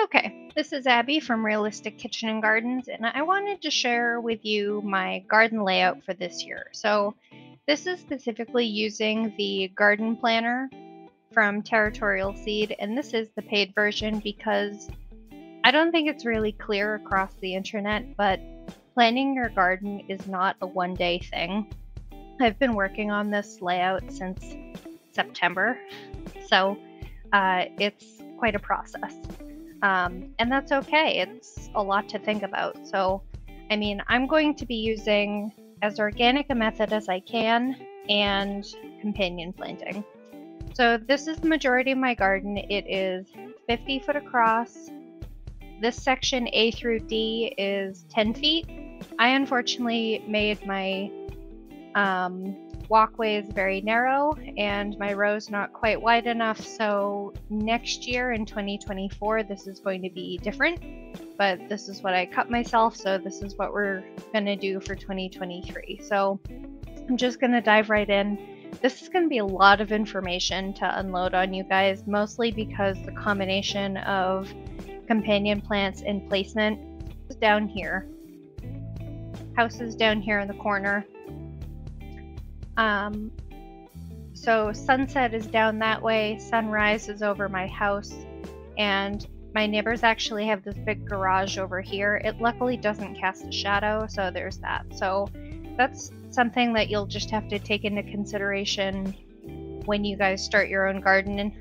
Okay, this is Abby from Realistic Kitchen and Gardens, and I wanted to share with you my garden layout for this year. So, this is specifically using the garden planner from Territorial Seed, and this is the paid version because I don't think it's really clear across the internet, but planting your garden is not a one-day thing. I've been working on this layout since September, so it's quite a process. And that's okay. It's a lot to think about. So, I'm going to be using as organic a method as I can and companion planting. So this is the majority of my garden. It is 50 foot across. This section A through D is 10 feet. I unfortunately made my walkways very narrow and my rows not quite wide enough, so next year in 2024 this is going to be different, but this is what I cut myself, so this is what we're going to do for 2023. So I'm just going to dive right in. This is going to be a lot of information to unload on you guys, mostly because the combination of companion plants and placement is down here. House is down here in the corner. So sunset is down that way, sunrise is over my house, and my neighbors actually have this big garage over here. It luckily doesn't cast a shadow, so there's that. So that's something that you'll just have to take into consideration when you guys start your own garden.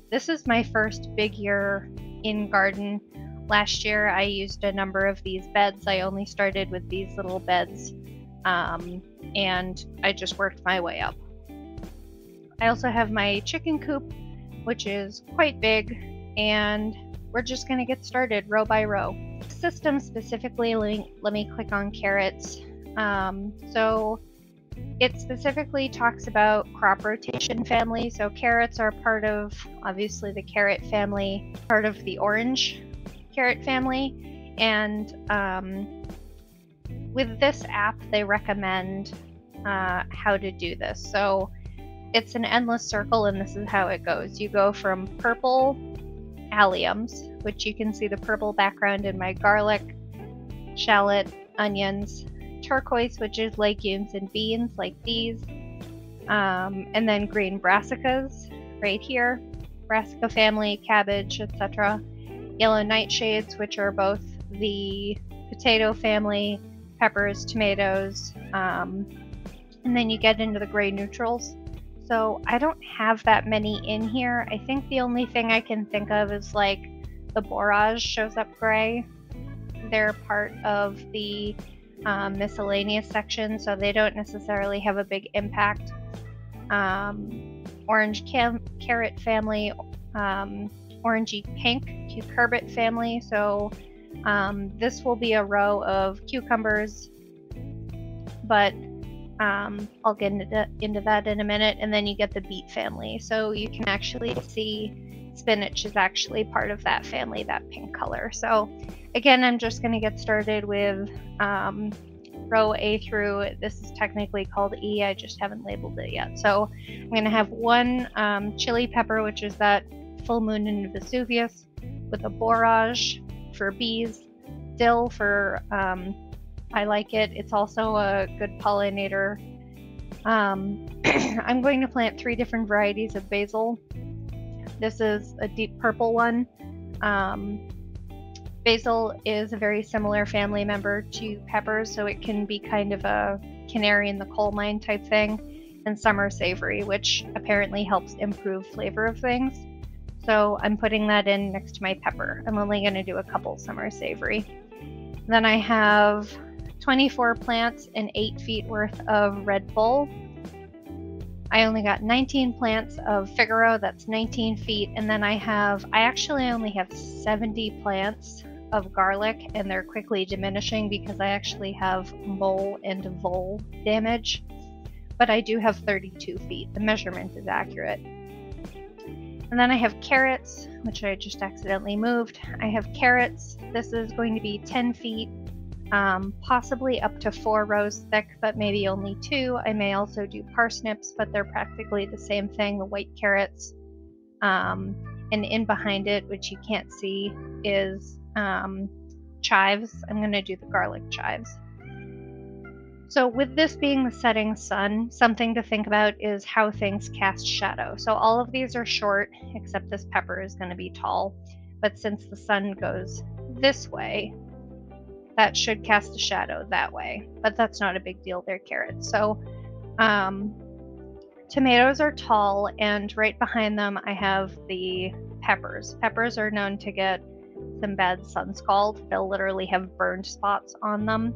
This is my first big year in garden. Last year I used a number of these beds. I only started with these little beds. And I just worked my way up. I also have my chicken coop, which is quite big, and we're just going to get started row by row. System specifically, let me click on carrots. So it specifically talks about crop rotation family. So carrots are part of, obviously, the carrot family, part of the orange carrot family, and with this app, they recommend how to do this. So it's an endless circle, and this is how it goes. You go from purple alliums, which you can see the purple background in my garlic, shallot, onions, turquoise, which is legumes and beans like these, and then green brassicas right here, brassica family, cabbage, etc. Yellow nightshades, which are both the potato family, peppers, tomatoes, and then you get into the gray neutrals. So I don't have that many in here. I think the only thing I can think of is like the borage shows up gray. They're part of the miscellaneous section, so they don't necessarily have a big impact. Orange carrot family, orangey pink cucurbit family. So this will be a row of cucumbers, but I'll get into that in a minute. And then you get the beet family. So you can actually see spinach is actually part of that family, that pink color. So again, I'm just going to get started with row A through, this is technically called E, I just haven't labeled it yet. So I'm going to have one chili pepper, which is that full moon in Vesuvius, with a borage for bees, dill for I like it. It's also a good pollinator. I'm going to plant 3 different varieties of basil. This is a deep purple one. Basil is a very similar family member to peppers, so it can be kind of a canary in the coal mine type thing. And some are savory, which apparently helps improve flavor of things. So I'm putting that in next to my pepper. I'm only going to do a couple, some are savory. Then I have 24 plants and 8 feet worth of Red Bull. I only got 19 plants of Figaro, that's 19 feet. And then I actually only have 70 plants of garlic, and they're quickly diminishing because I actually have mole and vole damage. But I do have 32 feet. The measurement is accurate. And then I have carrots, which I just accidentally moved. I have carrots. This is going to be 10 feet. Possibly up to 4 rows thick, but maybe only 2. I may also do parsnips, but they're practically the same thing, the white carrots. and in behind it, which you can't see, is chives. I'm going to do the garlic chives. So with this being the setting sun, something to think about is how things cast shadow. So all of these are short, except this pepper is going to be tall. But since the sun goes this way, that should cast a shadow that way. But that's not a big deal, they're carrots. So tomatoes are tall, and right behind them I have the peppers. Peppers are known to get some bad sun scald. They'll literally have burned spots on them.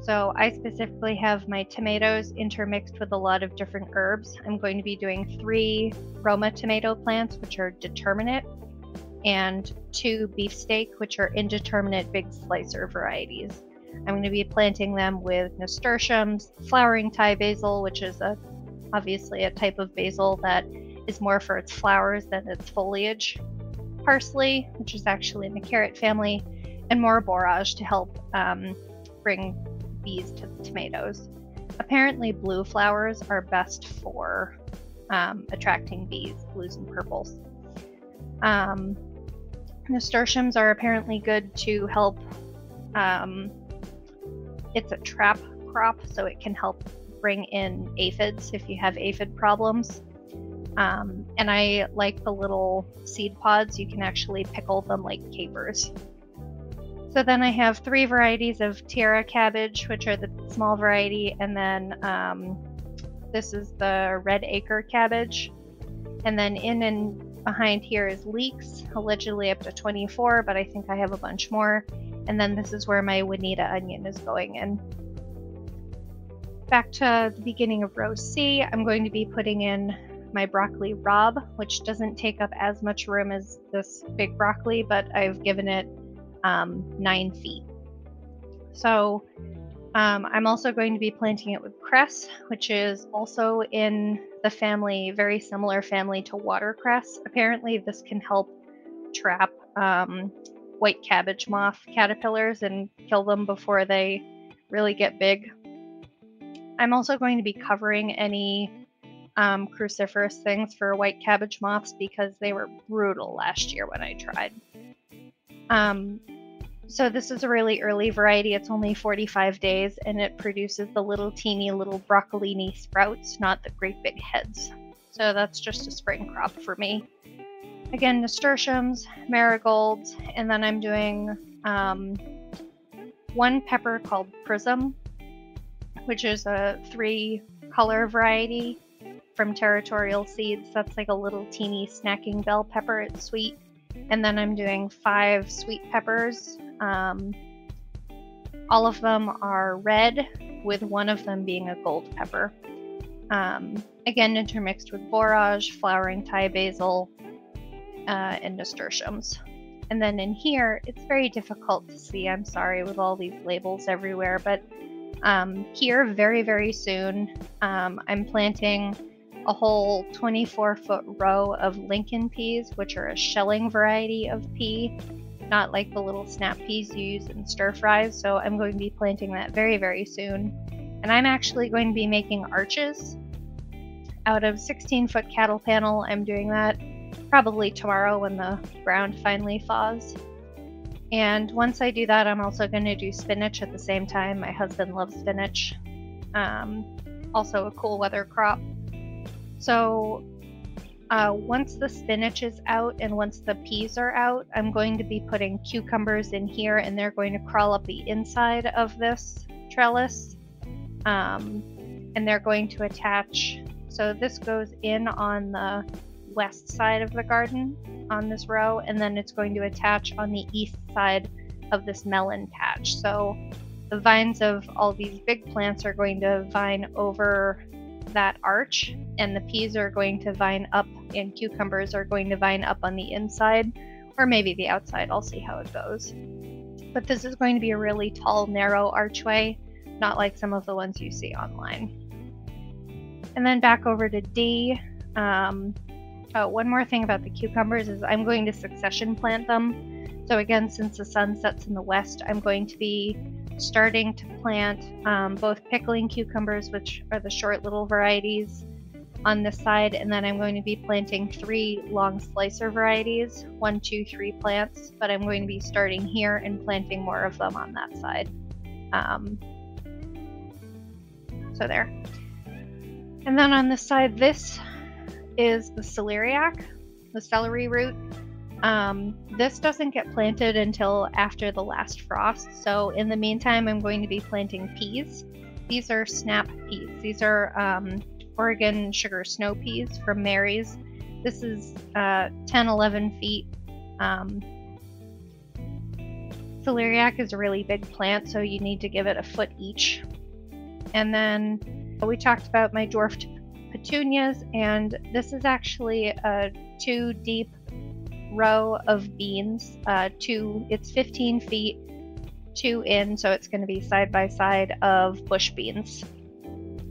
So I specifically have my tomatoes intermixed with a lot of different herbs. I'm going to be doing 3 Roma tomato plants, which are determinate, and 2 beefsteak, which are indeterminate big slicer varieties. I'm going to be planting them with nasturtiums, flowering Thai basil, which is obviously a type of basil that is more for its flowers than its foliage, parsley, which is actually in the carrot family, and more borage to help bring bees to the tomatoes. Apparently blue flowers are best for attracting bees, blues and purples. Nasturtiums are apparently good to help, it's a trap crop, so it can help bring in aphids if you have aphid problems. And I like the little seed pods. You can actually pickle them like capers. So then I have 3 varieties of tiara cabbage, which are the small variety, and then this is the red acre cabbage. And then in and behind here is leeks, allegedly up to 24, but I think I have a bunch more. And then this is where my Juanita onion is going in. Back to the beginning of row C, I'm going to be putting in my broccoli rabe, which doesn't take up as much room as this big broccoli, but I've given it 9 feet. So I'm also going to be planting it with cress, which is also in the family, very similar family to watercress. Apparently this can help trap white cabbage moth caterpillars and kill them before they really get big. I'm also going to be covering any cruciferous things for white cabbage moths because they were brutal last year when I tried. So this is a really early variety. It's only 45 days, and it produces the little teeny little broccolini sprouts, not the great big heads. So that's just a spring crop for me. Again, nasturtiums, marigolds, and then I'm doing 1 pepper called Prism, which is a 3-color variety from Territorial Seeds. That's like a little teeny snacking bell pepper. It's sweet. And then I'm doing 5 sweet peppers. All of them are red, with one of them being a gold pepper. Again, intermixed with borage, flowering Thai basil, and nasturtiums. And then in here, it's very difficult to see, I'm sorry, with all these labels everywhere, but here, very, very soon, I'm planting a whole 24-foot row of Lincoln peas, which are a shelling variety of pea, not like the little snap peas you use in stir fries. So I'm going to be planting that very, very soon. And I'm actually going to be making arches out of 16-foot cattle panel. I'm doing that probably tomorrow when the ground finally thaws. And once I do that, I'm also going to do spinach at the same time. My husband loves spinach. Also a cool weather crop. So once the spinach is out and once the peas are out, I'm going to be putting cucumbers in here, and they're going to crawl up the inside of this trellis. And they're going to attach. So this goes in on the west side of the garden on this row, and then it's going to attach on the east side of this melon patch. So the vines of all these big plants are going to vine over that arch, and the peas are going to vine up, and cucumbers are going to vine up on the inside, or maybe the outside. I'll see how it goes. But this is going to be a really tall, narrow archway, not like some of the ones you see online. And then back over to D. One more thing about the cucumbers is I'm going to succession plant them. So again, since the sun sets in the west, I'm going to be starting to plant both pickling cucumbers, which are the short little varieties, on this side, and then I'm going to be planting 3 long slicer varieties, 1, 2, 3 plants, but I'm going to be starting here and planting more of them on that side. So there. And then on this side, this is the celeriac, the celery root. This doesn't get planted until after the last frost, so in the meantime I'm going to be planting peas. These are snap peas. These are Oregon sugar snow peas from Mary's. This is 10-11 feet. Celeriac is a really big plant, so you need to give it a foot each. And then we talked about my dwarfed petunias, and this is actually a 2 deep row of beans. It's 15 feet, 2 in, so it's going to be side by side of bush beans.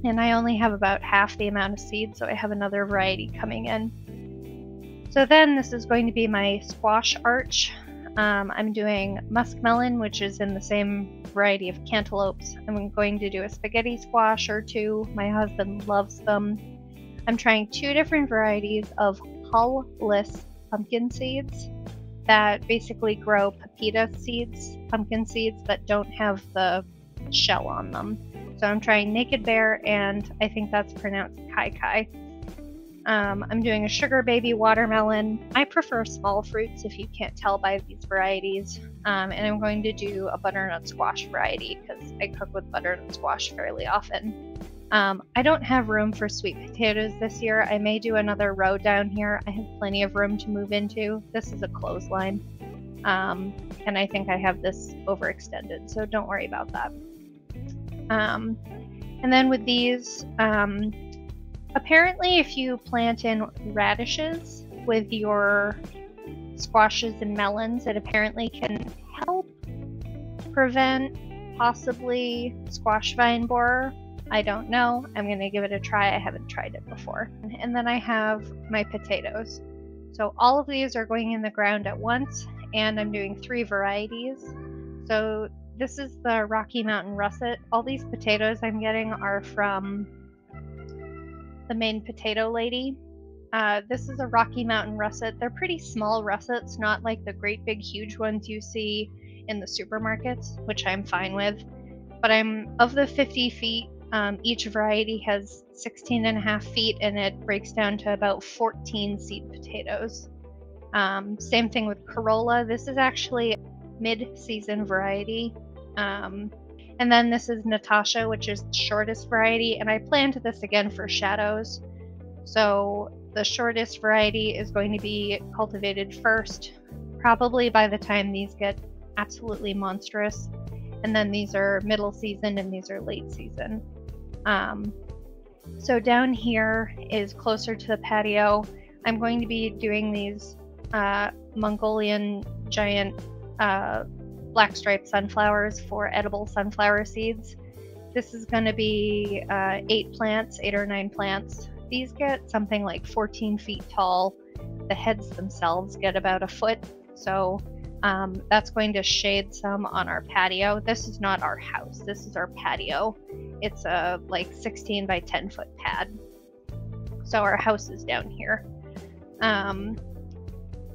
And I only have about half the amount of seed, so I have another variety coming in. So then this is going to be my squash arch. I'm doing muskmelon, which is in the same variety of cantaloupes. I'm going to do a spaghetti squash or 2. My husband loves them. I'm trying 2 different varieties of hull-less pumpkin seeds that basically grow pepita seeds, pumpkin seeds that don't have the shell on them. So I'm trying Naked Bear, and I think that's pronounced Kai Kai. I'm doing a sugar baby watermelon. I prefer small fruits if you can't tell by these varieties. And I'm going to do a butternut squash variety because I cook with butternut squash fairly often. I don't have room for sweet potatoes this year. I may do another row down here. I have plenty of room to move into. This is a clothesline. And I think I have this overextended, so don't worry about that. And then with these, apparently if you plant in radishes with your squashes and melons, it apparently can help prevent possibly squash vine borer. I don't know. I'm going to give it a try. I haven't tried it before. And then I have my potatoes. So all of these are going in the ground at once, and I'm doing 3 varieties. So this is the Rocky Mountain Russet. All these potatoes I'm getting are from the Maine Potato Lady. This is a Rocky Mountain Russet. They're pretty small russets, not like the great big huge ones you see in the supermarkets, which I'm fine with. But I'm of the 50 feet, each variety has 16.5 feet, and it breaks down to about 14 seed potatoes. Same thing with Corolla. This is actually a mid-season variety. And then this is Natasha, which is the shortest variety, and I planned this again for shadows. So the shortest variety is going to be cultivated first, probably by the time these get absolutely monstrous. And then these are middle season and these are late season. So down here is closer to the patio. I'm going to be doing these Mongolian giant black striped sunflowers for edible sunflower seeds. This is going to be 8 or 9 plants. These get something like 14 feet tall. The heads themselves get about a foot. So that's going to shade some on our patio. This is not our house. This is our patio. It's a like 16 by 10 foot pad. So our house is down here.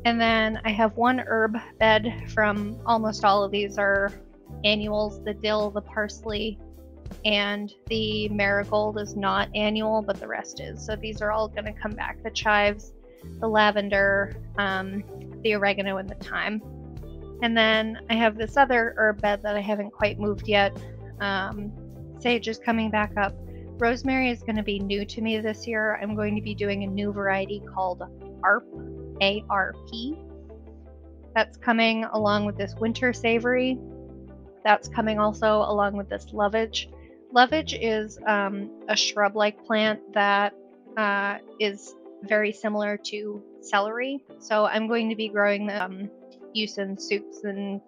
And then I have 1 herb bed from almost all of these are annuals. The dill, the parsley, and the marigold is not annual, but the rest is. So these are all going to come back. The chives, the lavender, the oregano, and the thyme. And then I have this other herb bed that I haven't quite moved yet. Sage is coming back up. Rosemary is going to be new to me this year. I'm going to be doing a new variety called ARP, A-R-P. That's coming along with this winter savory. That's coming also along with this lovage. Lovage is a shrub-like plant that is very similar to celery. So I'm going to be growing them use in soups and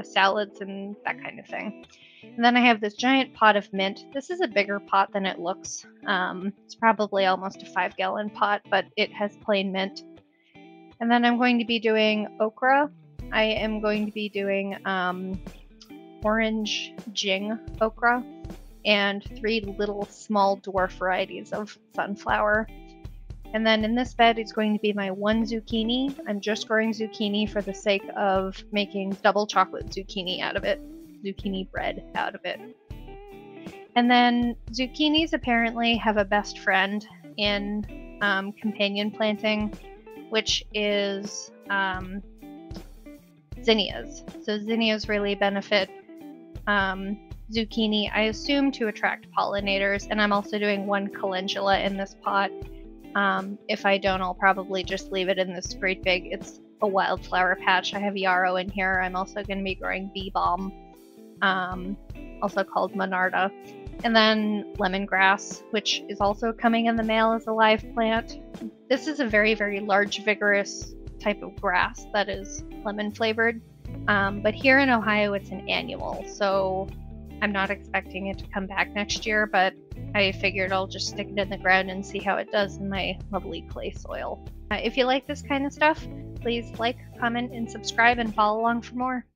salads and that kind of thing. And then I have this giant pot of mint. This is a bigger pot than it looks. It's probably almost a 5-gallon pot, but it has plain mint. And then I'm going to be doing okra. I am going to be doing orange jing okra. and 3 little small dwarf varieties of sunflower. And then in this bed is going to be my 1 zucchini. I'm just growing zucchini for the sake of making double chocolate zucchini out of it, zucchini bread out of it. And then zucchinis apparently have a best friend in companion planting, which is zinnias. So zinnias really benefit zucchini, I assume, to attract pollinators. And I'm also doing 1 calendula in this pot. If I don't, I'll probably just leave it in this great big, it's a wildflower patch. I have yarrow in here. I'm also going to be growing bee balm, also called monarda. And then lemongrass, which is also coming in the mail as a live plant. This is a very, very large, vigorous type of grass that is lemon flavored. But here in Ohio, it's an annual, so I'm not expecting it to come back next year, but I figured I'll just stick it in the ground and see how it does in my lovely clay soil. If you like this kind of stuff, please like, comment, and subscribe and follow along for more.